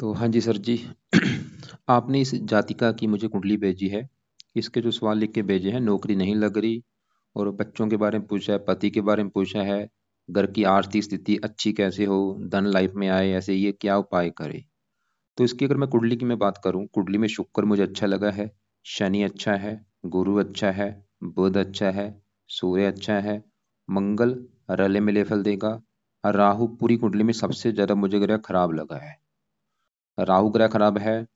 तो हाँ जी सर जी। आपने इस जातिका की मुझे कुंडली भेजी है। इसके जो सवाल लिख के भेजे हैं, नौकरी नहीं लग रही और बच्चों के बारे में पूछा है, पति के बारे में पूछा है, घर की आर्थिक स्थिति अच्छी कैसे हो, धन लाइफ में आए, ऐसे ये क्या उपाय करे। तो इसकी अगर मैं कुंडली की मैं बात करूं, कुंडली में शुक्र मुझे अच्छा लगा है, शनि अच्छा है, गुरु अच्छा है, बुध अच्छा है, सूर्य अच्छा है, मंगल रले मिले फल देगा, और राहु पूरी कुंडली में सबसे ज्यादा मुझे ग्रह खराब लगा है। राहु ग्रह खराब है।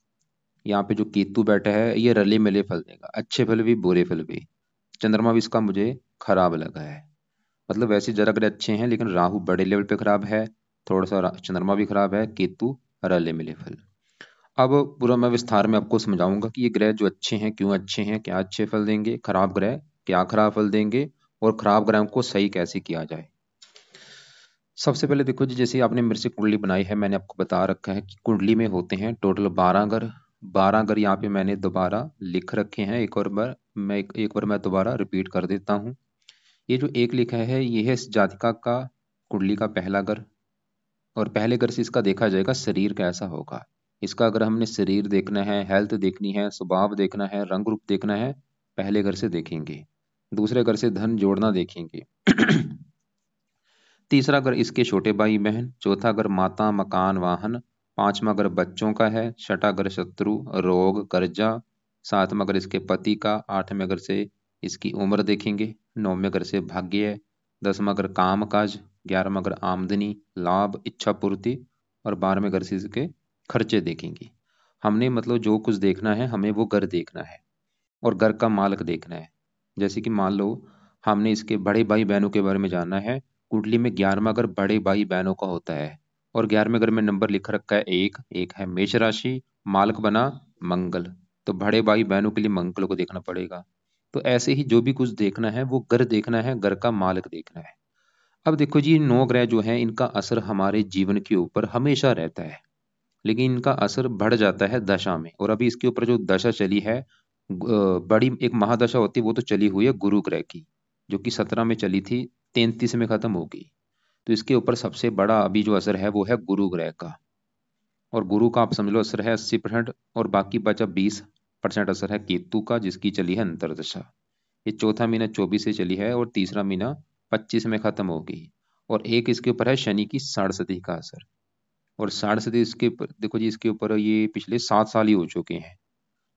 यहाँ पे जो केतु बैठा है ये रले मिले फल देगा, अच्छे फल भी बुरे फल भी। चंद्रमा भी इसका मुझे खराब लगा है। मतलब वैसे जरा ग्रह अच्छे हैं, लेकिन राहु बड़े लेवल पे खराब है, थोड़ा सा चंद्रमा भी खराब है, केतु रले मिले फल। अब पूरा मैं विस्तार में आपको समझाऊंगा कि ये ग्रह जो अच्छे हैं क्यों अच्छे हैं, क्या अच्छे फल देंगे, खराब ग्रह क्या खराब फल देंगे, और खराब ग्रहों को सही कैसे किया जाए। सबसे पहले देखो जी, जैसे आपने मेरे से कुंडली बनाई है, मैंने आपको बता रखा है कि कुंडली में होते हैं टोटल 12 ग्रह। 12 ग्रह यहाँ पे मैंने दोबारा लिख रखे हैं। एक बार मैं दोबारा रिपीट कर देता हूँ। ये जो एक लिखा है ये है इस जातिका का कुंडली का पहला घर। और पहले घर से इसका देखा जाएगा शरीर कैसा होगा। इसका अगर हमने शरीर देखना है, हेल्थ देखनी है, स्वभाव देखना है, रंग रूप देखना है, पहले घर से देखेंगे। दूसरे घर से धन जोड़ना देखेंगे। तीसरा घर इसके छोटे भाई बहन, चौथा घर माता मकान वाहन, पांचवा घर बच्चों का है, छठा घर शत्रु रोग कर्जा, सातवां घर इसके पति का, आठवें घर से इसकी उम्र देखेंगे, नौवें घर से भाग्य है, दसवां घर काम काज, ग्यारहवां घर आमदनी लाभ इच्छा पूर्ति, और 12वें घर से इसके खर्चे देखेंगे। हमने मतलब जो कुछ देखना है हमें वो घर देखना है और घर का मालिक देखना है। जैसे कि मान लो हमने इसके बड़े भाई बहनों के बारे में जानना है। कुंडली में 11वां घर बड़े भाई बहनों का होता है और 11वें घर में नंबर लिख रखा है एक, एक है मेष राशि, मालक बना मंगल। तो बड़े भाई बहनों के लिए मंगल को देखना पड़ेगा। तो ऐसे ही जो भी कुछ देखना है वो घर देखना है, घर का मालिक देखना है। अब देखो जी, 9 ग्रह जो है इनका असर हमारे जीवन के ऊपर हमेशा रहता है, लेकिन इनका असर बढ़ जाता है दशा में। और अभी इसके ऊपर जो दशा चली है, बड़ी एक महादशा होती है, वो तो चली हुई है गुरु ग्रह की, जो कि 17 में चली थी, 33 में खत्म होगी। तो इसके ऊपर सबसे बड़ा अभी जो असर है वो है गुरु ग्रह का। और गुरु का आप समझ लो असर है 80%, और बाकी बचा 20% असर है केतु का, जिसकी चली है अंतरदशा। ये चौथा महीना 24 से चली है और तीसरा महीना 25 में खत्म होगी। और एक इसके ऊपर है शनि की साढ़े का असर। और साढ़े इसके ऊपर देखो जी, इसके ऊपर ये पिछले 7 साल ही हो चुके हैं।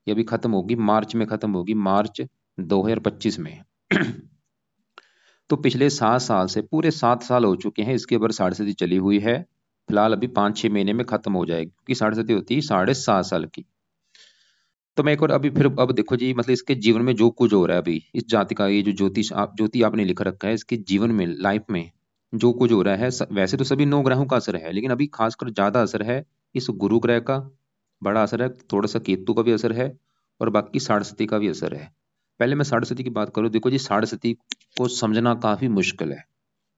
ये अभी खत्म होगी, मार्च में खत्म होगी, मार्च 2025 में। तो पिछले 7 साल से पूरे 7 साल हो चुके हैं इसके ऊपर साढ़े चली हुई है। फिलहाल अभी 5-6 महीने में खत्म हो जाएगी, क्योंकि साढ़े होती है 7.5 साल की। तो मैं एक और अभी फिर अब देखो जी, मतलब इसके जीवन में जो कुछ हो रहा है अभी इस जाति का, ये जो ज्योति आपने लिख रखा है, इसके जीवन में लाइफ में जो कुछ हो रहा है, वैसे तो सभी 9 ग्रहों का असर है, लेकिन अभी खासकर ज्यादा असर है इस गुरु ग्रह का, बड़ा असर है, थोड़ा सा केतु का भी असर है, और बाकी साढ़े का भी असर है। पहले मैं साढ़े की बात करूं, देखो जी साढ़े को समझना काफी मुश्किल है,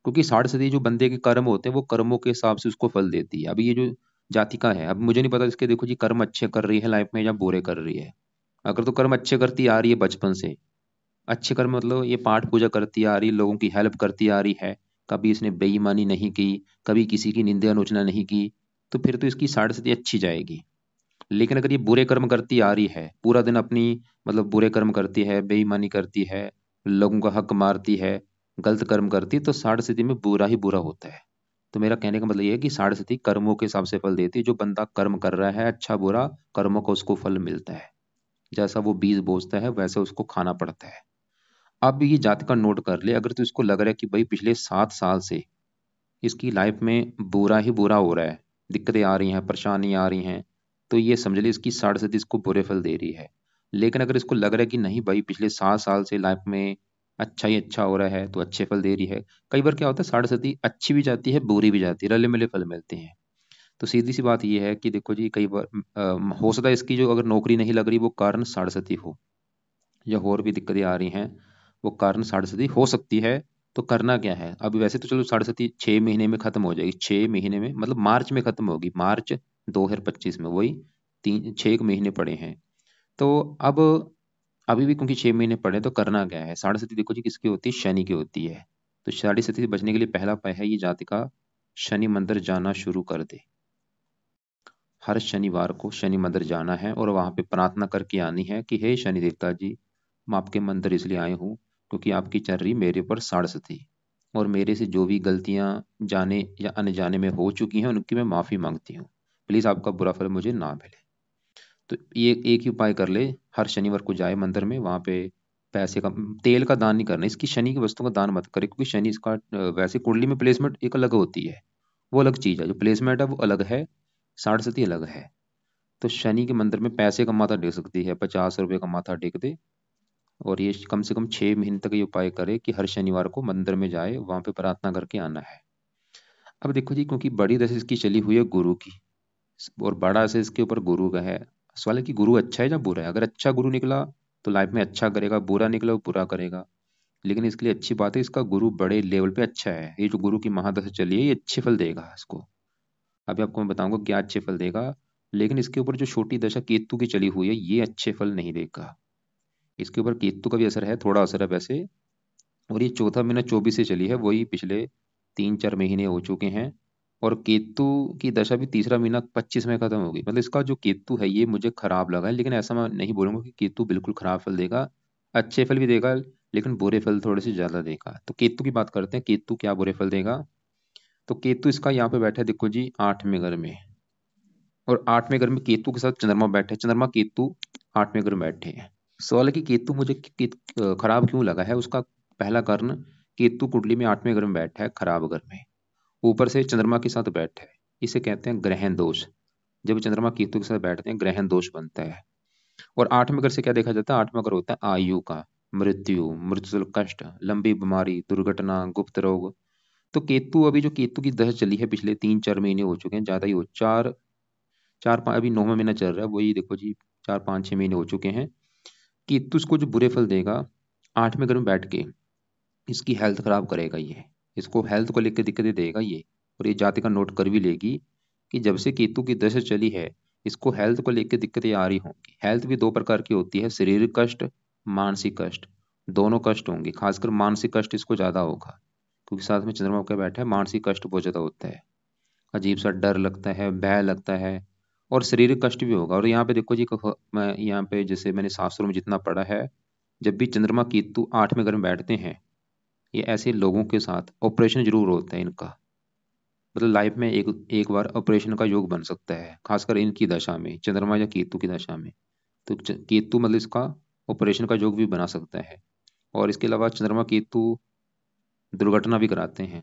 क्योंकि साढ़े जो बंदे के कर्म होते हैं वो कर्मों के हिसाब से उसको फल देती है। अभी ये जो जातिका है, अब मुझे नहीं पता इसके, देखो जी कर्म अच्छे कर रही है लाइफ में या बुरे कर रही है। अगर तो कर्म अच्छे करती आ रही है बचपन से, अच्छे कर्म मतलब ये पाठ पूजा करती आ रही है, लोगों की हेल्प करती आ रही है, कभी इसने बेईमानी नहीं की, कभी किसी की निंदा आलोचना नहीं की, तो फिर तो इसकी साढ़े अच्छी जाएगी। लेकिन अगर ये बुरे कर्म करती आ रही है, पूरा दिन अपनी मतलब बुरे कर्म करती है, बेईमानी करती है, लोगों का हक मारती है, गलत कर्म करती है, तो साढ़े में बुरा ही बुरा होता है। तो मेरा कहने का मतलब ये है कि साढ़े कर्मों के हिसाब से फल देती है। जो बंदा कर्म कर रहा है अच्छा बुरा कर्मों का उसको फल मिलता है, जैसा वो बीज बोता है वैसा उसको खाना पड़ता है। अब ये जाति का नोट कर ले, अगर तो इसको लग रहा है कि भाई पिछले 7 साल से इसकी लाइफ में बुरा ही बुरा हो रहा है, दिक्कतें आ रही हैं, परेशानी आ रही हैं, तो ये समझ ले इसकी साढ़े इसको बुरे फल दे रही है। लेकिन अगर इसको लग रहा है कि नहीं भाई पिछले 7 साल से लाइफ में अच्छा ही अच्छा हो रहा है, तो अच्छे फल दे रही है। कई बार क्या होता है, साढ़े अच्छी भी जाती है बुरी भी जाती है, रले मिले फल मिलते हैं। तो सीधी सी बात ये है कि देखो जी, कई बार हो सकता है इसकी जो अगर नौकरी नहीं लग रही वो कारण साढ़े हो, या और भी दिक्कतें आ रही हैं, वो कारण साढ़े हो सकती है। तो करना क्या है, अभी वैसे तो चलो साढ़े 6 महीने में खत्म हो जाएगी, 6 महीने में मतलब मार्च में खत्म होगी, मार्च 2025 में, वही 3-6 महीने पड़े हैं। तो अब अभी भी क्योंकि 6 महीने पड़े, तो करना क्या है। साढ़े देखो जी किसकी होती है, शनि की होती है। तो साढ़े से बचने के लिए पहला उपाय है ये जातिका शनि मंदिर जाना शुरू कर दे। हर शनिवार को शनि मंदिर जाना है और वहाँ पे प्रार्थना करके आनी है कि हे शनि देवता जी, मैं आपके मंदिर इसलिए आया हूँ क्योंकि आपकी चल रही मेरे ऊपर साड़स थी, और मेरे से जो भी गलतियाँ जाने या अनजाने में हो चुकी हैं उनकी मैं माफ़ी मांगती हूँ। प्लीज़ आपका बुरा फल मुझे ना मिले। तो ये एक ही उपाय कर ले, हर शनिवार को जाए मंदिर में, वहाँ पे पैसे का, तेल का दान नहीं करना, इसकी शनि की वस्तुओं का दान मत करे, क्योंकि शनि इसका वैसे कुंडली में प्लेसमेंट एक अलग होती है, वो अलग चीज़ है, जो प्लेसमेंट है वो अलग है, साढ़े अलग है। तो शनि के मंदिर में पैसे का माथा टेक सकती है, 50 रुपये का माथा टेक दे, और ये कम से कम 6 महीने तक ये उपाय करे कि हर शनिवार को मंदिर में जाए, वहाँ पे प्रार्थना करके आना है। अब देखो जी, क्योंकि बड़ी दशा इसकी चली हुई है गुरु की, और बड़ा से इसके ऊपर गुरु का है। सवाल है कि गुरु अच्छा है या बुरा है। अगर अच्छा गुरु निकला तो लाइफ में अच्छा करेगा, बुरा निकला वो बुरा करेगा। लेकिन इसके लिए अच्छी बात है, इसका गुरु बड़े लेवल पे अच्छा है। ये जो गुरु की महादशा चली है ये अच्छे फल देगा इसको। अभी आपको मैं बताऊंगा क्या अच्छे फल देगा। लेकिन इसके ऊपर जो छोटी दशा केतु की चली हुई है ये अच्छे फल नहीं देगा। इसके ऊपर केतु का भी असर है, थोड़ा असर है वैसे। और ये चौथा महीना 24 से चली है, वही पिछले 3-4 महीने हो चुके हैं। और केतु की दशा भी तीसरा महीना 25 में खत्म होगी। मतलब इसका जो केतु है ये मुझे खराब लगा है, लेकिन ऐसा मैं नहीं बोलूंगा कि केतु बिल्कुल खराब फल देगा। अच्छे फल भी देगा, लेकिन बुरे फल थोड़े से ज्यादा देगा। तो केतु की बात करते हैं, केतु क्या बुरे फल देगा। तो केतु इसका यहाँ पे बैठा है, देखो जी, 8वें घर में। और 8वें घर में केतु के साथ चंद्रमा बैठे, चंद्रमा केतु 8वें घर में बैठे हैं। सवाल है कि केतु मुझे खराब क्यों लगा है। उसका पहला कारण, केतु कुंडली में 8वें घर में बैठा है, खराब घर में, ऊपर से चंद्रमा के साथ बैठा है। इसे कहते हैं ग्रहण दोष। जब चंद्रमा केतु के साथ बैठते हैं ग्रहण दोष बनता है। और 8वें घर से क्या देखा जाता है, 8वां घर होता है आयु का, मृत्यु, मृत्यु कष्ट, लंबी बीमारी, दुर्घटना, गुप्त रोग। तो केतु, अभी जो केतु की दशा चली है पिछले 3-4 महीने हो चुके हैं, ज्यादा ही हो, चार चार पाँच, अभी 9वां महीना चल रहा है, वही देखो जी, 4-5-6 महीने हो चुके हैं। केतु इसको जो बुरे फल देगा, 8वें घर में बैठ के इसकी हेल्थ खराब करेगा ये, इसको हेल्थ को लेकर दिक्कतें देगा ये। और ये जातिका नोट कर भी लेगी कि जब से केतु की दशा चली है इसको हेल्थ को लेकर दिक्कतें आ रही होंगी। हेल्थ भी दो प्रकार की होती है, शारीरिक कष्ट, मानसिक कष्ट, दोनों कष्ट होंगे। खासकर मानसिक कष्ट इसको ज्यादा होगा, क्योंकि साथ में चंद्रमा होकर बैठा है, मानसिक कष्ट बहुत ज्यादा होता है। अजीब सा डर लगता है, भय लगता है, और शारीरिक कष्ट भी होगा। और यहाँ पे देखो जी, मैं यहाँ पे जैसे मैंने शास्त्रों में जितना पढ़ा है, जब भी चंद्रमा केतु 8वें घर में बैठते हैं, ये ऐसे लोगों के साथ ऑपरेशन जरूर होता है इनका। मतलब लाइफ में एक एक बार ऑपरेशन का योग बन सकता है, खासकर इनकी दशा में, चंद्रमा या केतु की दशा में। तो केतु मतलब इसका ऑपरेशन का योग भी बना सकता है। और इसके अलावा चंद्रमा केतु दुर्घटना भी कराते हैं,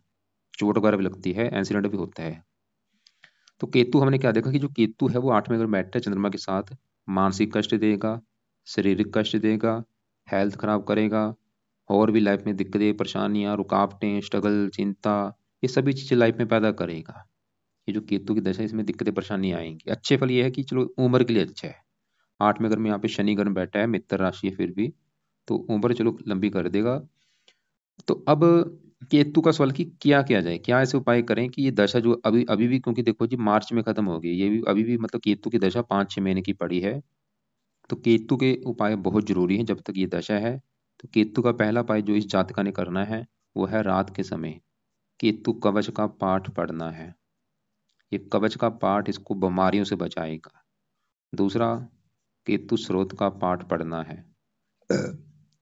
चोट वगैरह भी लगती है, एक्सीडेंट भी होता है। तो केतु हमने क्या देखा कि जो केतु है वो 8वें घर में बैठता है चंद्रमा के साथ, मानसिक कष्ट देगा, शारीरिक कष्ट देगा, हेल्थ खराब करेगा, और भी लाइफ में दिक्कतें, परेशानियां, रुकावटें, स्ट्रगल, चिंता, ये सभी चीजें लाइफ में पैदा करेगा। ये जो केतु की दशा है इसमें दिक्कतें परेशानियां आएंगी। अच्छे फल ये है कि चलो उम्र के लिए अच्छा है। 8वें घर में यहाँ पे शनि ग्रह बैठा है, मित्र राशि है फिर भी, तो उम्र चलो लंबी कर देगा। तो अब केतु का सवाल कि क्या किया जाए, क्या ऐसे उपाय करें कि ये दशा जो अभी अभी भी, क्योंकि देखो जी मार्च में खत्म होगी, ये भी अभी भी मतलब केतु की दशा 5-6 महीने की पड़ी है। तो केतु के उपाय बहुत जरूरी हैं जब तक ये दशा है। तो केतु का पहला उपाय जो इस जातका ने करना है वो है रात के समय केतु कवच का पाठ पढ़ना है। ये कवच का पाठ इसको बीमारियों से बचाएगा। दूसरा, केतु स्रोत का पाठ पढ़ना है।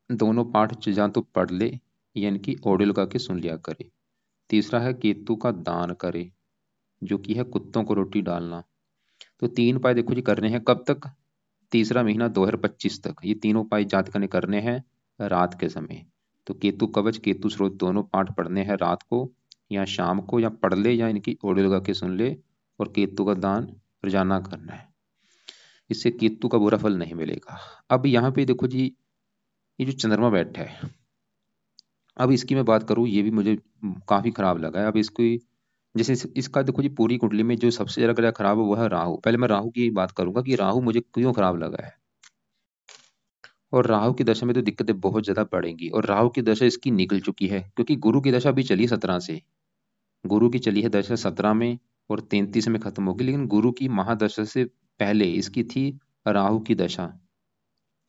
दोनों पाठ या तो पढ़ ले या इनकी ऑडियो लगा के सुन लिया करे। तीसरा है केतु का दान करे, जो कि है कुत्तों को रोटी डालना। तो 3 उपाय देखो जी करने हैं, कब तक, तीसरा महीना 2025 तक ये तीनों उपाय जातक ने करने हैं रात के समय। तो केतु कवच, केतु स्रोत दोनों पाठ पढ़ने हैं रात को या शाम को, या पढ़ ले या इनकी ऑडियो लगा के सुन ले। और केतु का दान रोजाना करना है, इससे केतु का बुरा फल नहीं मिलेगा। अब यहाँ पे देखो जी, ये जो चंद्रमा बैठा है, अब इसकी मैं बात करूँ, ये भी मुझे काफी खराब लगा है। अब इसको जैसे इसका देखो जी, पूरी कुंडली में जो सबसे ज्यादा ग्रह खराब है वो है राहु। पहले मैं राहु की बात करूंगा कि राहु मुझे क्यों खराब लगा है। और राहु की दशा में तो दिक्कतें बहुत ज्यादा बढ़ेंगी, और राहु की दशा इसकी निकल चुकी है, क्योंकि गुरु की दशा अभी चली 17 से, गुरु की चली है दशा 17 में और 33 में खत्म होगी। लेकिन गुरु की महादशा से पहले इसकी थी राहु की दशा,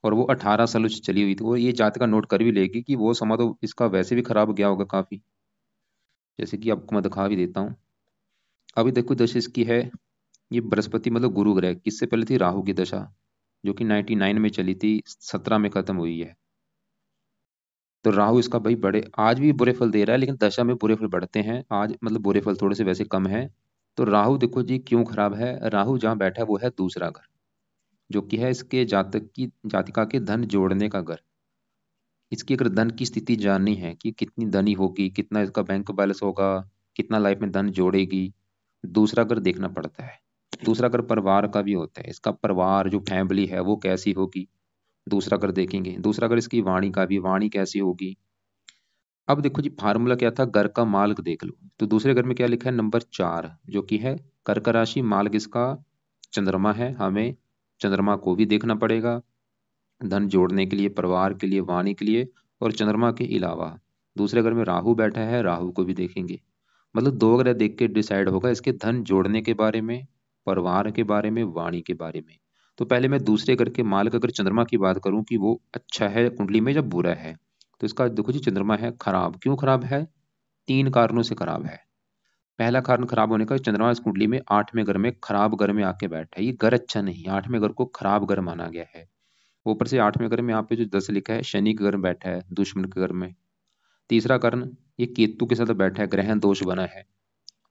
और वो 18 सालों से चली हुई थी। वो ये जातक का नोट कर भी लेगी कि वो समा तो इसका वैसे भी खराब गया होगा काफी। जैसे कि आपको मैं दिखा भी देता हूँ। अभी देखो दशा इसकी है ये बृहस्पति मतलब गुरु ग्रह, किससे पहले थी राहु की दशा, जो कि 99 में चली थी, 17 में खत्म हुई है। तो राहु इसका भाई बड़े आज भी बुरे फल दे रहा है, लेकिन दशा में बुरे फल बढ़ते हैं आज, मतलब बुरे फल थोड़े से वैसे कम है। तो राहु देखो जी क्यों खराब है, राहु जहाँ बैठा है वो है दूसरा घर, जो कि है इसके जातक की जातिका के धन जोड़ने का घर। इसकी अगर धन की स्थिति जाननी है कि कितनी धनी होगी, कितना इसका बैंक बैलेंस होगा, कितना लाइफ में धन जोड़ेगी, दूसरा घर देखना पड़ता है। दूसरा घर परिवार का भी होता है, इसका परिवार जो फैमिली है वो कैसी होगी, दूसरा घर देखेंगे। दूसरा घर इसकी वाणी का भी, वाणी कैसी होगी। अब देखो जी फार्मूला क्या था, घर का मार्ग देख लो। तो दूसरे घर में क्या लिखा है, नंबर 4, जो कि है कर्क राशि, मार्ग इसका चंद्रमा है। हमें चंद्रमा को भी देखना पड़ेगा धन जोड़ने के लिए, परिवार के लिए, वाणी के लिए। और चंद्रमा के अलावा दूसरे घर में राहु बैठा है, राहु को भी देखेंगे। मतलब दो ग्रह देख के डिसाइड होगा इसके धन जोड़ने के बारे में, परिवार के बारे में, वाणी के बारे में। तो पहले मैं दूसरे घर के मालिक अगर चंद्रमा की बात करूं कि वो अच्छा है कुंडली में या बुरा है, तो इसका देखो जी चंद्रमा है खराब। क्यों खराब है, 3 कारणों से खराब है। पहला कारण खराब होने का, चंद्रमा इस कुंडली में 8वें घर में, खराब घर में आके बैठा है। ये घर अच्छा नहीं, 8वें घर को खराब घर माना गया है। ऊपर से 8वें घर में यहाँ पे जो 10 लिखा है, शनि के घर में बैठा है, दुश्मन के घर में। तीसरा कारण, ये केतु के साथ बैठा है, ग्रहण दोष बना है।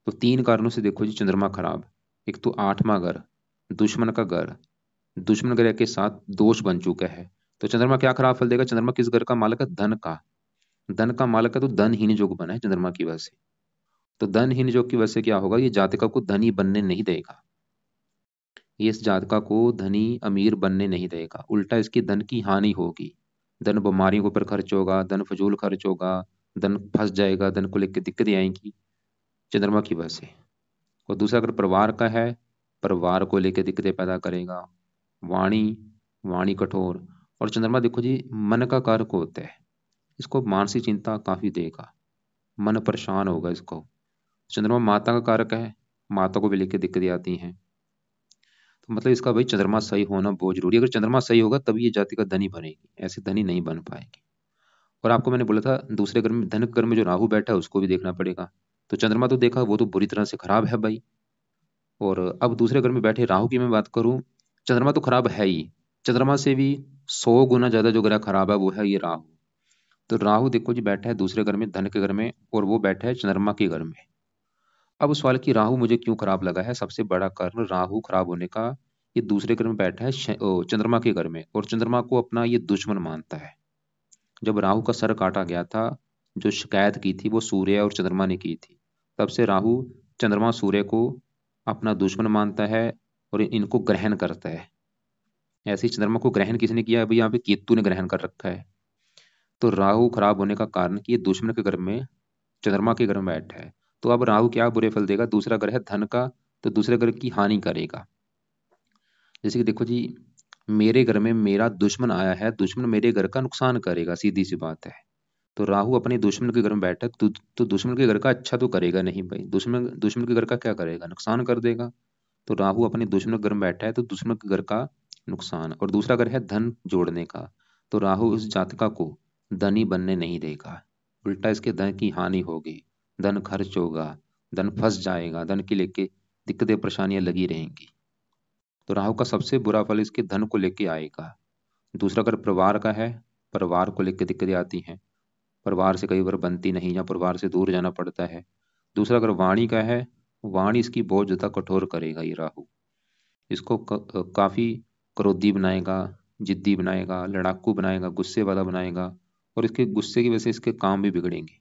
तो 3 कारणों से देखो जी चंद्रमा खराब। एक तो 8वां घर, दुश्मन का घर, दुश्मन ग्रह के साथ दोष बन चुका है। तो चंद्रमा क्या खराब फल देगा, चंद्रमा किस घर का मालक है, धन का। धन का मालक है तो धनहीन योग बना है चंद्रमा की वजह से। तो धनहीन योग की वजह से क्या होगा, ये जातका को धनी बनने नहीं देगा। ये इस जातका को धनी अमीर बनने नहीं देगा, उल्टा इसकी धन की हानि होगी। धन बीमारियों के ऊपर खर्च होगा, धन फजूल खर्च होगा, धन फंस जाएगा, धन को लेकर दिक्कतें आएंगी चंद्रमा की वजह से। और दूसरा अगर परिवार का है, परिवार को लेकर दिक्कतें पैदा करेगा। वाणी, वाणी कठोर। और चंद्रमा देखो जी मन का कारक होता है, इसको मानसिक चिंता काफी देगा, मन परेशान होगा इसको। चंद्रमा माता का कारक है, माता को भी लेकर दिक्कतें आती हैं। तो मतलब इसका भाई चंद्रमा सही होना बहुत जरूरी है। अगर चंद्रमा सही होगा तभी ये जाति का धनी बनेगी, ऐसे धनी नहीं बन पाएगी। और आपको मैंने बोला था दूसरे घर में, धन घर में जो राहु बैठा है उसको भी देखना पड़ेगा। तो चंद्रमा तो देखा, वो तो बुरी तरह से खराब है भाई। और अब दूसरे घर में बैठे राहु की मैं बात करूं, चंद्रमा तो खराब है ही, चंद्रमा से भी 100 गुना ज्यादा जो ग्रह खराब है वो है ये राहु। तो राहु देखो जी बैठा है दूसरे घर में, धन के घर में, और वो बैठा है चंद्रमा के घर में। अब उस सवाल की राहु मुझे क्यों खराब लगा है, सबसे बड़ा कारण राहु खराब होने का, ये दूसरे घर में बैठा है चंद्रमा के घर में, और चंद्रमा को अपना ये दुश्मन मानता है। जब राहु का सर काटा गया था, जो शिकायत की थी वो सूर्य और चंद्रमा ने की थी। तब से राहु चंद्रमा सूर्य को अपना दुश्मन मानता है और इनको ग्रहण करता है। ऐसे ही चंद्रमा को ग्रहण किसने किया है भाई, यहाँ पे केतु ने ग्रहण कर रखा है। तो राहु खराब होने का कारण कि ये दुश्मन के घर में, चंद्रमा के घर में बैठा है। तो अब राहु क्या बुरे फल देगा, दूसरा घर है धन का, तो दूसरे घर की हानि करेगा। जैसे कि देखो जी, मेरे घर में मेरा दुश्मन आया है, दुश्मन मेरे घर का नुकसान करेगा, सीधी सी बात है। तो राहु अपने दुश्मन के घर में बैठा है, तो दुश्मन के घर का अच्छा तो करेगा नहीं भाई, दुश्मन दुश्मन के घर का क्या करेगा, नुकसान कर देगा। तो राहु अपने दुश्मन के घर में बैठा है तो दुश्मन के घर का नुकसान। और दूसरा घर है धन जोड़ने का, तो राहु उस जातका को धनी बनने नहीं देगा, उल्टा इसके धन की हानि होगी, धन खर्च होगा, धन फंस जाएगा, धन के लेके दिक्कतें परेशानियां लगी रहेंगी। तो राहु का सबसे बुरा फल इसके धन को लेके आएगा। दूसरा अगर परिवार का है, परिवार को लेकर दिक्कतें आती हैं, परिवार से कई बार बनती नहीं या परिवार से दूर जाना पड़ता है। दूसरा अगर वाणी का है, वाणी इसकी बहुत ज्यादा कठोर करेगा ये राहु, इसको काफी क्रोधी बनाएगा, जिद्दी बनाएगा, लड़ाकू बनाएगा, गुस्से वाला बनाएगा। और इसके गुस्से की वजह से इसके काम भी बिगड़ेंगे।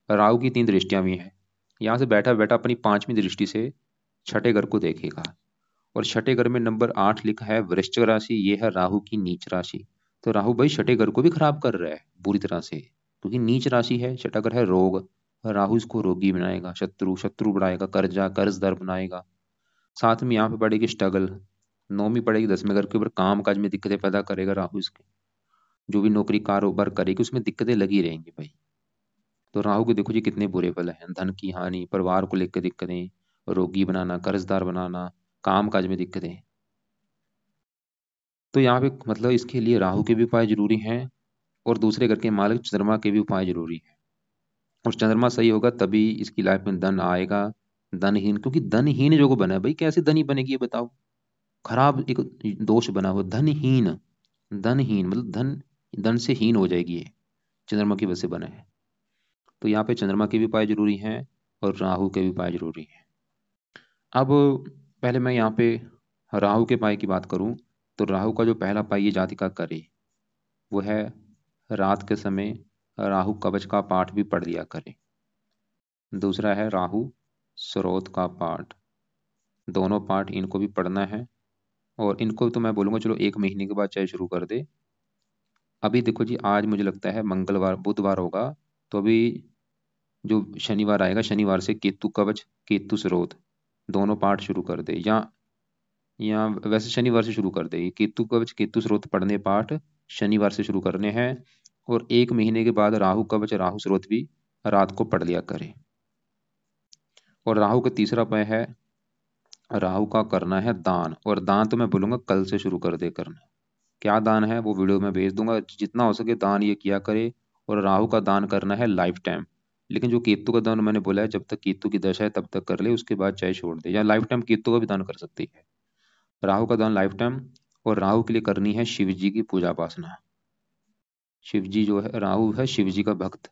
राहु की 3 दृष्टियां भी हैं, यहाँ से बैठा बैठा अपनी 5वीं दृष्टि से छठे घर को देखेगा। और छठे घर में नंबर 8 लिखा है वृश्चिक राशि, ये है राहु की नीच राशि। तो राहु भाई छठे घर को भी खराब कर रहा है बुरी तरह से, क्योंकि नीच राशि है, छठा घर है रोग। राहु इसको रोगी बनाएगा, शत्रु शत्रु बढ़ाएगा, कर्जा कर्जदार बनाएगा। साथ में यहाँ पे पड़ेगी स्ट्रगल, नौवीं पड़ेगी 10वें घर के ऊपर, काम काज में दिक्कतें पैदा करेगा राहु इसके। जो भी नौकरी कारोबार करेगी उसमें दिक्कतें लगी रहेंगी भाई। तो राहु के देखो जी कितने बुरे फल हैं, धन की हानि, परिवार को लेकर दिक्कतें, रोगी बनाना, कर्जदार बनाना, काम काज में दिक्कतें। तो यहाँ पे मतलब इसके लिए राहु के भी उपाय जरूरी हैं, और दूसरे घर के मालिक चंद्रमा के भी उपाय जरूरी हैं। और चंद्रमा सही होगा तभी इसकी लाइफ में धन आएगा, धनहीन, क्योंकि धनहीन जो को बना है भाई, कैसे धनी बनेगी ये बताओ। खराब एक दोष बना हुआ, धनहीन। धनहीन मतलब धन, धन से हीन हो जाएगी ये, चंद्रमा की वजह से बना है। तो यहाँ पे चंद्रमा के भी उपाय जरूरी हैं और राहु के भी उपाय जरूरी हैं। अब पहले मैं यहाँ पे राहु के उपाय की बात करूं, तो राहु का जो पहला उपाय ये जातिका करे वो है, रात के समय राहु कवच का पाठ भी पढ़ लिया करे। दूसरा है राहु स्रोत का पाठ, दोनों पाठ इनको भी पढ़ना है। और इनको तो मैं बोलूँगा चलो 1 महीने के बाद चाहे शुरू कर दे। अभी देखो जी, आज मुझे लगता है मंगलवार बुधवार होगा, तो अभी जो शनिवार आएगा, शनिवार से केतु कवच केतु स्रोत दोनों पाठ शुरू कर दे, या वैसे शनिवार से शुरू कर दे। ये केतु कवच केतु स्रोत पढ़ने पाठ शनिवार से शुरू करने हैं। और 1 महीने के बाद राहु कवच राहु स्रोत भी रात को पढ़ लिया करें। और राहु का तीसरा उपाय है, राहु का करना है दान। और दान तो मैं बोलूंगा कल से शुरू कर दे करना। क्या दान है वो वीडियो में भेज दूंगा, जितना हो सके दान ये किया करे। और राहु का दान करना है लाइफ टाइम। लेकिन जो केतु का दान मैंने बोला है, जब तक केतु की दशा है तब तक कर ले, उसके बाद चाहे छोड़ दे, या लाइफ टाइम केतु का भी दान कर सकती है। राहु का दान लाइफ टाइम। और राहु के लिए करनी है शिव जी की पूजा उपासना। शिव जी जो है, राहु है शिव जी का भक्त।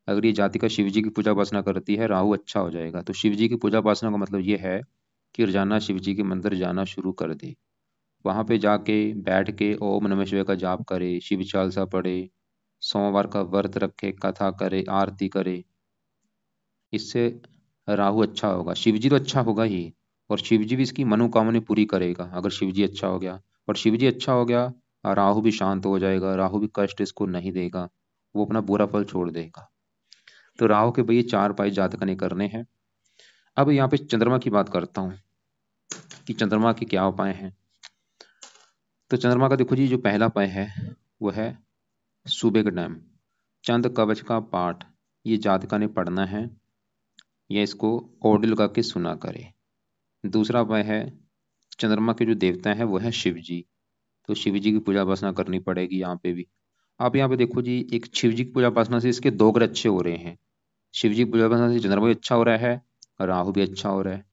अगर ये जाति का शिव जी की पूजा उपासना करती है, राहु अच्छा हो जाएगा। तो शिव जी की पूजा उपासना का मतलब ये है कि रोजाना शिव जी के मंदिर जाना शुरू कर दे। वहां पे जाके बैठ के ओम नमः शिवाय का जाप करे, शिव चालीसा पढ़े, सोमवार का व्रत रखे, कथा करे, आरती करे। इससे राहु अच्छा होगा, शिव जी तो अच्छा होगा ही। और शिव जी भी इसकी मनोकामना पूरी करेगा अगर शिव जी अच्छा हो गया। और शिव जी अच्छा हो गया, राहु भी शांत हो जाएगा, राहु भी कष्ट इसको नहीं देगा, वो अपना बुरा फल छोड़ देगा। तो राहु के भाई 4 उपाय जातक ने करने हैं। अब यहाँ पे चंद्रमा की बात करता हूँ कि चंद्रमा के क्या उपाय हैं। तो चंद्रमा का देखो जी, जो पहला उपाय है वो है सुबह के टाइम चंद कवच का पाठ ये जातका ने पढ़ना है, या इसको ऑडियो लगा के सुना करे। दूसरा उपाय है, चंद्रमा के जो देवता हैं वो है शिव जी, तो शिव जी की पूजा उपासना करनी पड़ेगी यहाँ पे भी। आप यहाँ पे देखो जी, एक शिव जी की पूजा उपासना से इसके 2 ग्रह अच्छे हो रहे हैं। शिव जी की पूजा उपासना से चंद्रमा भी अच्छा हो रहा है, राहु भी अच्छा हो रहा है।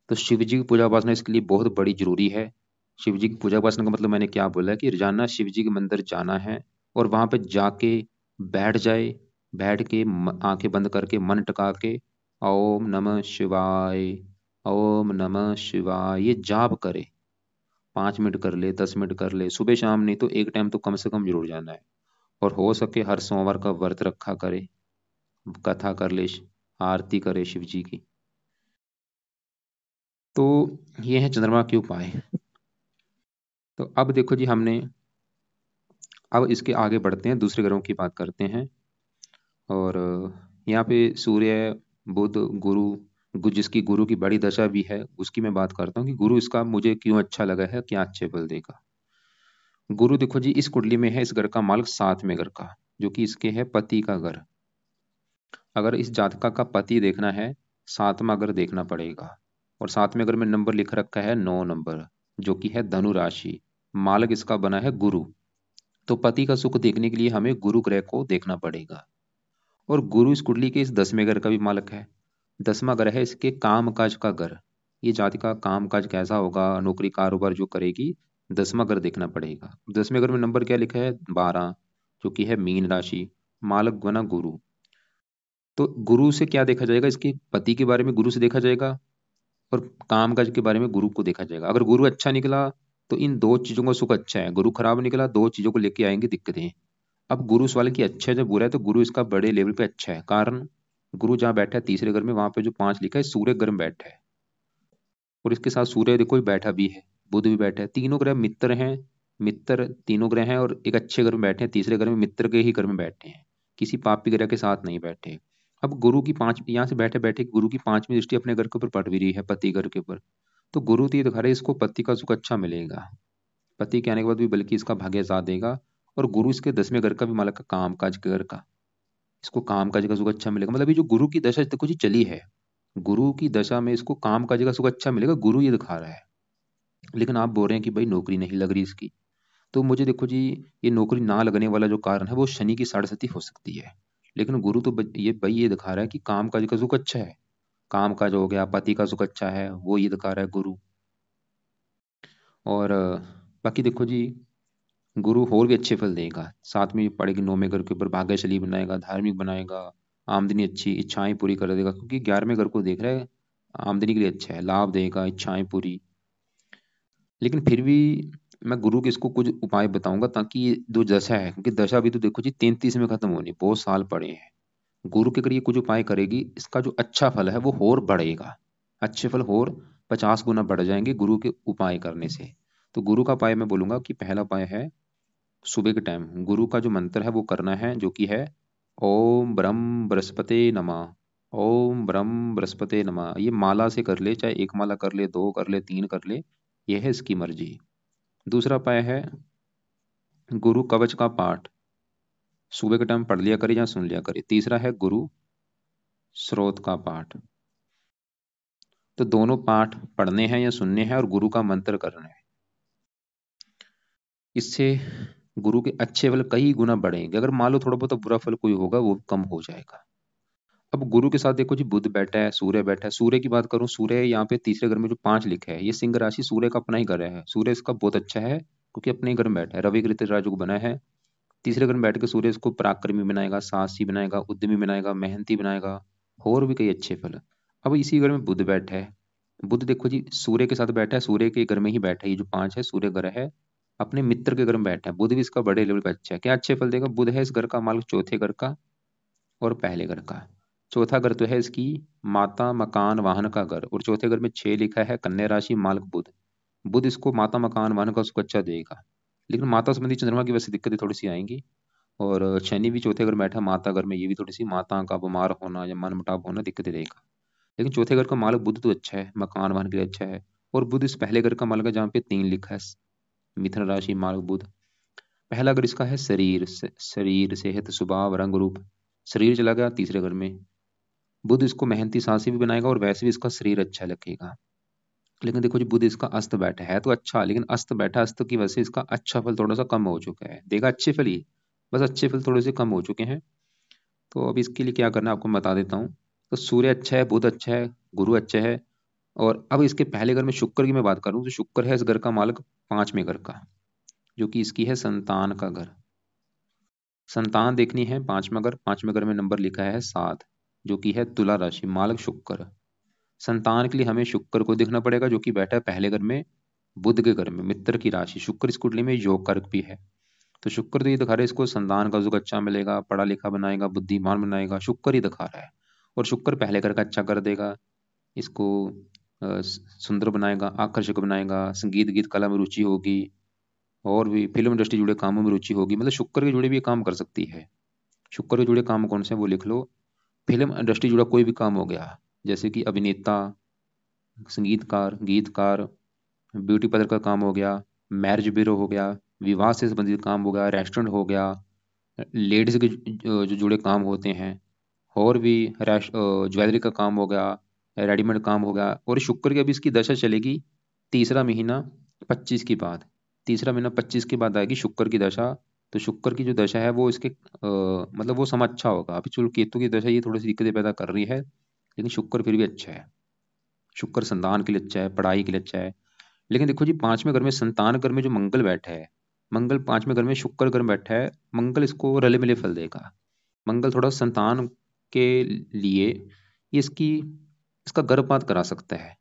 तो शिव जी की पूजा उपासना इसके लिए बहुत बड़ी जरूरी है। शिव जी की पूजा उपासना का मतलब मैंने क्या बोला है कि रोजाना शिव जी के मंदिर जाना है, और वहां पे जाके बैठ जाए, बैठ के आंखें बंद करके मन टिका के ओम नमः शिवाय, ओम नमः शिवाय ये जाप करे। 5 मिनट कर ले, 10 मिनट कर ले, सुबह शाम नहीं तो एक टाइम तो कम से कम जरूर जाना है। और हो सके हर सोमवार का व्रत रखा करे, कथा कर ले, आरती करे शिव जी की। तो ये है चंद्रमा के उपाय। तो अब देखो जी, हमने अब इसके आगे बढ़ते हैं, दूसरे ग्रहों की बात करते हैं। और यहाँ पे सूर्य, बुध, गुरु, जिसकी गुरु की बड़ी दशा भी है उसकी मैं बात करता हूँ कि गुरु इसका मुझे क्यों अच्छा लगा है, क्या अच्छे फल देगा। गुरु देखो जी, इस कुंडली में है इस घर का मालिक 7वें घर का, जो कि इसके है पति का घर। अगर इस जातका का पति देखना है, 7वां घर देखना पड़ेगा। और 7वें घर में नंबर लिख रखा है 9 नंबर, जो कि है धनु राशि। मालिक इसका बना है गुरु। तो पति का सुख देखने के लिए हमें गुरु ग्रह को देखना पड़ेगा। और गुरु इस कुंडली के इस 10वें घर का भी मालिक है। 10वां घर है इसके काम काज का घर। ये जाति का काम काज कैसा होगा, नौकरी कारोबार जो करेगी, 10वां घर देखना पड़ेगा। 10वें घर में नंबर क्या लिखा है 12, जो कि है मीन राशि। मालक बना गुरु। तो गुरु से क्या देखा जाएगा, इसके पति के बारे में गुरु से देखा जाएगा, और काम काज के बारे में गुरु को देखा जाएगा। अगर गुरु अच्छा निकला तो इन 2 चीजों का सुख अच्छा है, गुरु खराब निकला 2 चीजों को लेके आएंगे दिक्कतें। अब गुरु इस वाले की अच्छा है जब बुरा है, तो गुरु इसका बड़े लेवल पे अच्छा है। कारण गुरु जहाँ बैठा है तीसरे घर में, वहां पे जो 5 लिखा है सूर्य घर में बैठा है। और इसके साथ सूर्य देखो बैठा भी है, बुध भी बैठा है, तीनों ग्रह मित्र हैं। मित्र तीनों ग्रह हैं, और एक अच्छे घर में बैठे हैं, तीसरे घर में मित्र के ही घर में बैठे हैं, किसी पापी ग्रह के साथ नहीं बैठे। अब गुरु की 5 यहाँ से बैठे बैठे गुरु की 5वीं दृष्टि अपने घर के ऊपर पड़ भी रही है, पति घर के ऊपर। तो गुरु तो ये दिखा रहे इसको पति का सुख अच्छा मिलेगा, पति के आने के बाद भी बल्कि इसका भाग्य साथ देगा। और गुरु इसके 10वें घर का भी मालक का, काम काज के घर का, इसको काम काज का सुख अच्छा मिलेगा। मतलब ये जो गुरु की दशा देखो जी चली है, गुरु की दशा में इसको काम काज का सुख अच्छा मिलेगा, गुरु ये दिखा रहा है। लेकिन आप बोल रहे हैं कि भाई नौकरी नहीं लग रही इसकी। तो मुझे देखो जी, ये नौकरी ना लगने वाला जो कारण है वो शनि की 7.5 हो सकती है। लेकिन गुरु तो ये भाई ये दिखा रहा है कि काम काज का सुख अच्छा है, काम काज हो गया, पति का सुख अच्छा है, वो ये दिखा रहा है गुरु। और बाकी देखो जी, गुरु और भी अच्छे फल देगा। साथ में पड़ेगी 9वें घर के ऊपर, भाग्यशाली बनाएगा, धार्मिक बनाएगा, आमदनी अच्छी, इच्छाएं पूरी कर देगा, क्योंकि 11वें घर को देख रहा है, आमदनी के लिए अच्छा है, लाभ देगा, इच्छाएं पूरी। लेकिन फिर भी मैं गुरु के इसको कुछ उपाय बताऊंगा, ताकि ये जो दशा है, क्योंकि दशा भी तो देखो जी 33 में खत्म होनी, बहुत साल पड़े हैं। गुरु के अगर ये कुछ उपाय करेगी, इसका जो अच्छा फल है वो और बढ़ेगा, अच्छे फल और 50 गुना बढ़ जाएंगे गुरु के उपाय करने से। तो गुरु का उपाय मैं बोलूंगा कि पहला उपाय है, सुबह के टाइम गुरु का जो मंत्र है वो करना है, जो कि है ओम ब्रह्म बृहस्पते नमः। ओम ब्रह्म बृहस्पते नमः, ये माला से कर ले, चाहे एक माला कर ले, दो कर ले, तीन कर ले, यह है इसकी मर्जी। दूसरा उपाय है गुरु कवच का पाठ, सुबह के टाइम पढ़ लिया करे या सुन लिया करे। तीसरा है गुरु स्रोत का पाठ। तो दोनों पाठ पढ़ने हैं या सुनने हैं, और गुरु का मंत्र करना है। इससे गुरु के अच्छे फल कई गुना बढ़ेंगे। अगर मान लो थोड़ा बहुत बुरा फल कोई होगा, वो कम हो जाएगा। अब गुरु के साथ देखो जी, बुध बैठा है, सूर्य बैठा है। सूर्य की बात करूं, सूर्य यहाँ पे तीसरे घर में जो 5 लिखा है, ये सिंह राशि सूर्य का अपना ही घर है। सूर्य इसका बहुत अच्छा है, क्योंकि अपने ही घर में बैठा है, रवि कृत राजु को बना है। तीसरे घर में बैठ के सूर्य इसको पराक्रमी बनाएगा, साहसी बनाएगा, उद्यमी बनाएगा, मेहनती बनाएगा, और भी कई अच्छे फल। अब इसी घर में बुध बैठा है। बुध देखो जी सूर्य के साथ बैठा है, सूर्य के घर में ही बैठा है, ये जो 5 है सूर्य ग्रह है, अपने मित्र के घर में बैठा है। बुध भी इसका बड़े लेवल पे अच्छा है। क्या अच्छे फल देगा? बुध है इस घर का मालिक चौथे घर का और पहले घर का। चौथा घर तो है इसकी माता मकान वाहन का घर, और चौथे घर में 6 लिखा है, कन्या राशि मालिक बुध। बुध इसको माता मकान वाहन का सुख अच्छा देगा, लेकिन माता संबंधी चंद्रमा की वजह से दिक्कतें थोड़ी सी आएंगी। और शनि भी चौथे घर में बैठा माता घर में, ये भी थोड़ी सी माता का बीमार होना या मन मुटाव होना दिक्कत देगा। लेकिन चौथे घर का मालिक बुध तो अच्छा है, मकान वाहन के लिए अच्छा है। और बुध इस पहले घर का मालिक है, जहाँ पे 3 लिखा है, मिथुन राशि मालिक बुध। पहला घर इसका है शरीर से, शरीर सेहत स्वभाव रंग रूप। शरीर चला गया तीसरे घर में। बुध इसको मेहनती साहसी भी बनाएगा, और वैसे भी इसका शरीर अच्छा लगेगा। लेकिन देखो जी, बुध इसका अस्त बैठा है तो अच्छा, लेकिन अस्त बैठा, अस्त की वजह से इसका अच्छा फल थोड़ा सा कम हो चुका है। देगा अच्छे फल ही, बस अच्छे फल थोड़े से कम हो चुके हैं। तो अब इसके लिए क्या करना है आपको मैं बता देता हूँ। तो सूर्य अच्छा है, बुध अच्छा है, गुरु अच्छा है। और अब इसके पहले घर में शुक्र की मैं बात करूं, तो शुक्र है इस घर का मालिक 5वें घर का, जो कि इसकी है संतान का घर। संतान देखनी है 5वां घर, 5वें घर में नंबर लिखा है 7, जो कि है तुला राशि मालिक शुक्र। संतान के लिए हमें शुक्र को देखना पड़ेगा, जो कि बैठा है पहले घर में बुध के घर में, मित्र की राशि। शुक्र इस कुंडली में योग कारक भी है। तो शुक्र तो ये दिखा रहा है इसको संतान का सुख अच्छा मिलेगा, पढ़ा लिखा बनाएगा, बुद्धिमान बनाएगा, शुक्र ही दिखा रहा है। और शुक्र पहले घर का अच्छा कर देगा, इसको सुंदर बनाएगा, आकर्षक बनाएगा, संगीत गीत कला में रुचि होगी, और भी फिल्म इंडस्ट्री जुड़े कामों में रुचि होगी। मतलब शुक्र के जुड़े भी ये काम कर सकती है। शुक्र के जुड़े काम कौन से हैं वो लिख लो। फिल्म इंडस्ट्री जुड़ा कोई भी काम हो गया, जैसे कि अभिनेता, संगीतकार, गीतकार, ब्यूटी पार्लर का काम हो गया, मैरिज ब्यूरो हो गया, विवाह से संबंधित काम हो गया, रेस्टोरेंट हो गया, लेडीज के जो जुड़े काम होते हैं, और भी ज्वेलरी का काम हो गया, रेडीमेड काम हो गया। और शुक्र की अभी इसकी दशा चलेगी तीसरा महीना 25 के बाद। तीसरा महीना 25 के बाद आएगी शुक्र की दशा। तो शुक्र की जो दशा है वो इसके मतलब वो समय अच्छा होगा। अभी चलो केतु की दशा ये थोड़ी सी दिक्कतें पैदा कर रही है, लेकिन शुक्र फिर भी अच्छा है। शुक्र संतान के लिए अच्छा है, पढ़ाई के लिए अच्छा है। लेकिन देखो जी 5वें घर में संतान घर में जो मंगल बैठा है, मंगल 5वें घर में शुक्र घर में बैठा है, मंगल इसको रले मिले फल देगा। मंगल थोड़ा संतान के लिए ये इसका गर्भपात करा सकता है।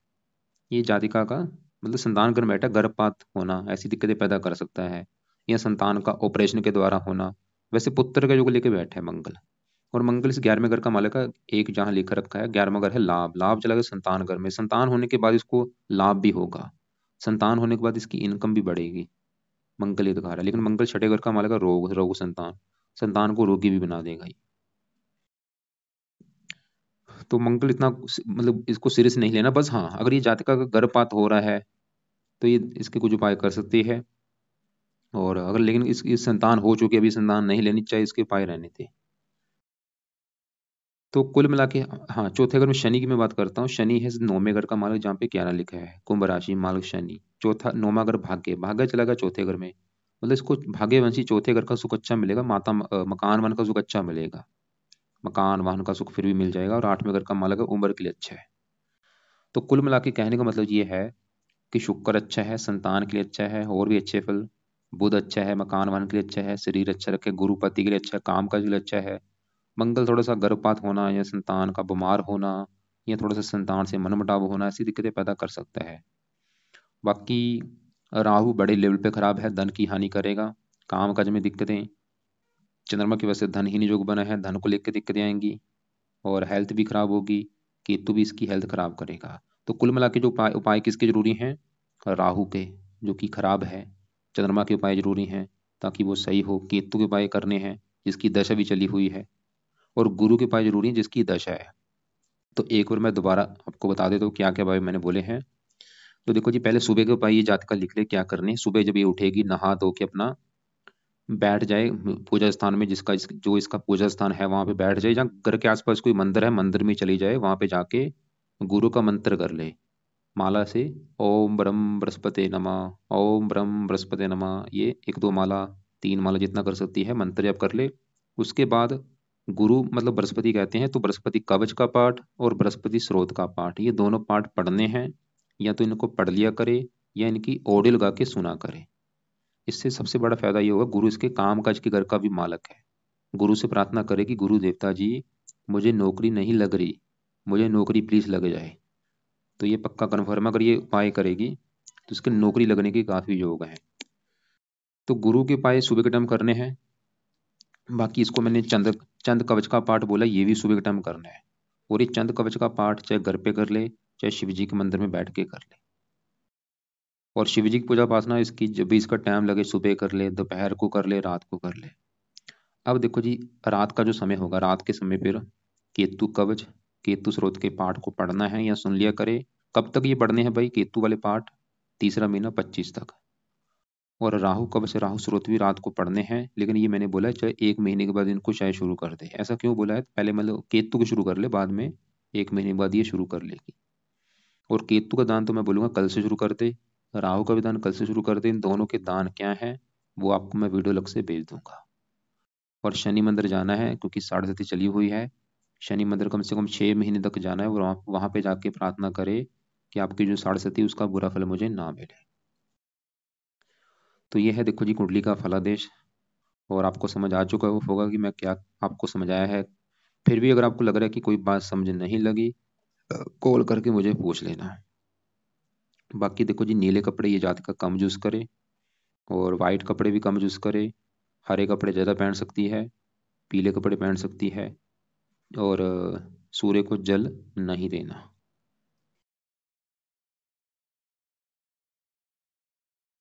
ये जातिका का मतलब संतान घर में बैठा गर्भपात होना, ऐसी दिक्कतें पैदा कर सकता है, या संतान का ऑपरेशन के द्वारा होना। वैसे पुत्र का योग लेके बैठा है मंगल। और मंगल इस 11वें घर का मालिक है, एक जहां लिखा रखा है 11वां घर है लाभ। लाभ चला गया संतान घर में, संतान होने के बाद इसको लाभ भी होगा, संतान होने के बाद इसकी इनकम भी बढ़ेगी। मंगल ये दिखा रहा है। लेकिन मंगल 6ठे घर का मालिक है रोग, रोग संतान, संतान को रोगी भी बना देगा ये। तो मंगल इतना मतलब इसको सिरे से नहीं लेना। बस हाँ, अगर ये जातका का गर्भपात हो रहा है तो ये इसके कुछ उपाय कर सकती है। और अगर लेकिन इस संतान हो चुकी है, अभी संतान नहीं लेनी चाहिए, इसके उपाय रहने थे। तो कुल मिला के हाँ, चौथे घर में शनि की मैं बात करता हूँ। शनि है 9वें घर का मालिक, जहाँ पे 11 लिखा है, कुंभ राशि मालिक शनि। चौथा 9वां घर भाग्य, भाग्य चला गया चौथे घर में। मतलब इसको भाग्यवंशी चौथे घर का सुख अच्छा मिलेगा, मकान वन का सुख अच्छा मिलेगा, मकान वाहन का सुख फिर भी मिल जाएगा। और 8वें घर का मालिक है उम्र के लिए अच्छा है। तो कुल मिला के कहने का मतलब ये है कि शुक्र अच्छा है, संतान के लिए अच्छा है, और भी अच्छे फल। बुध अच्छा है, मकान वाहन के लिए अच्छा है, शरीर अच्छा रखे, गुरुपति के लिए अच्छा है, काम काज के लिए अच्छा है। मंगल थोड़ा सा गर्भपात होना या संतान का बीमार होना या थोड़ा सा संतान से मनमुटाव होना, ऐसी दिक्कतें पैदा कर सकता है। बाकी राहु बड़े लेवल पे खराब है, धन की हानि करेगा, काम काज में दिक्कतें। चंद्रमा की वजह से धन ही नहीं योग बना है, धन को लेकर दिक्कतें आएंगी, और हेल्थ भी खराब होगी। केतु भी इसकी हेल्थ खराब करेगा। तो कुल मिला के जो उपाय उपाय किसके जरूरी हैं? राहु के, जो कि खराब है। चंद्रमा के उपाय जरूरी हैं ताकि वो सही हो। केतु के उपाय करने हैं जिसकी दशा भी चली हुई है। और गुरु के उपाय जरूरी है जिसकी दशा है। तो एक बार मैं दोबारा आपको बता देता हूँ क्या क्या उपाय मैंने बोले हैं। तो देखो जी, पहले सुबह के उपाय ये जातका लिख ले क्या करने। सुबह जब ये उठेगी, नहा धो के अपना बैठ जाए पूजा स्थान में, जो इसका पूजा स्थान है वहां पे बैठ जाए। जहाँ घर के आसपास कोई मंदिर है, मंदिर में चली जाए, वहां पे जाके गुरु का मंत्र कर ले माला से। ओम ब्रह्म बृहस्पति नमः, ओम ब्रह्म बृहस्पति नमः, ये एक दो माला, तीन माला जितना कर सकती है मंत्र जप कर ले। उसके बाद गुरु मतलब बृहस्पति कहते हैं, तो बृहस्पति कवच का पाठ और बृहस्पति स्रोत का पाठ, ये दोनों पाठ पढ़ने हैं। या तो इनको पढ़ लिया करे या इनकी ऑडियो लगा के सुना करे। इससे सबसे बड़ा फायदा ये होगा, गुरु इसके काम काज के घर का भी मालक है। गुरु से प्रार्थना करे कि गुरु देवता जी, मुझे नौकरी नहीं लग रही, मुझे नौकरी प्लीज लग जाए। तो ये पक्का कन्फर्म, अगर ये उपाय करेगी तो इसके नौकरी लगने के काफी योग हैं। तो गुरु के उपाय सुबह के टाइम करने हैं। बाकी इसको मैंने चंद चंद कवच का पाठ बोला, ये भी सुबह के टाइम करना है। और ये चंद कवच का पाठ चाहे घर पे कर ले, चाहे शिव जी के मंदिर में बैठ के कर ले। और शिव जी की पूजा उपासना इसकी जब भी इसका टाइम लगे, सुबह कर ले, दोपहर को कर ले, रात को कर ले। अब देखो जी, रात का जो समय होगा, रात के समय फिर केतु कवच, केतु स्रोत के पाठ को पढ़ना है या सुन लिया करे। कब तक ये पढ़ने हैं भाई केतु वाले पाठ? तीसरा महीना 25 तक। और राहु कवच, राहु स्रोत भी रात को पढ़ने हैं, लेकिन ये मैंने बोला है चाहे एक महीने के बाद इनको चाहे शुरू कर दे। ऐसा क्यों बोला है? पहले मतलब केतु को शुरू कर ले, बाद में एक महीने बाद ये शुरू कर लेगी। और केतु का दान तो मैं बोलूंगा कल से शुरू कर दे, राहु का भी दान कल से शुरू कर दे। इन दोनों के दान क्या है वो आपको मैं वीडियो लग से भेज दूंगा। और शनि मंदिर जाना है क्योंकि साढ़े साथी चली हुई है। शनि मंदिर कम से कम 6 महीने तक जाना है, और वहां पे जाके प्रार्थना करे कि आपकी जो साढ़े साथी उसका बुरा फल मुझे ना मिले। तो ये है देखो जी कुंडली का फलादेश। और आपको समझ आ चुका होगा कि मैं क्या आपको समझाया है। फिर भी अगर आपको लग रहा है कि कोई बात समझ नहीं लगी, कॉल करके मुझे पूछ लेना। बाकी देखो जी, नीले कपड़े ये जात का कम यूज करे, और वाइट कपड़े भी कम यूज करे। हरे कपड़े ज़्यादा पहन सकती है, पीले कपड़े पहन सकती है। और सूर्य को जल नहीं देना।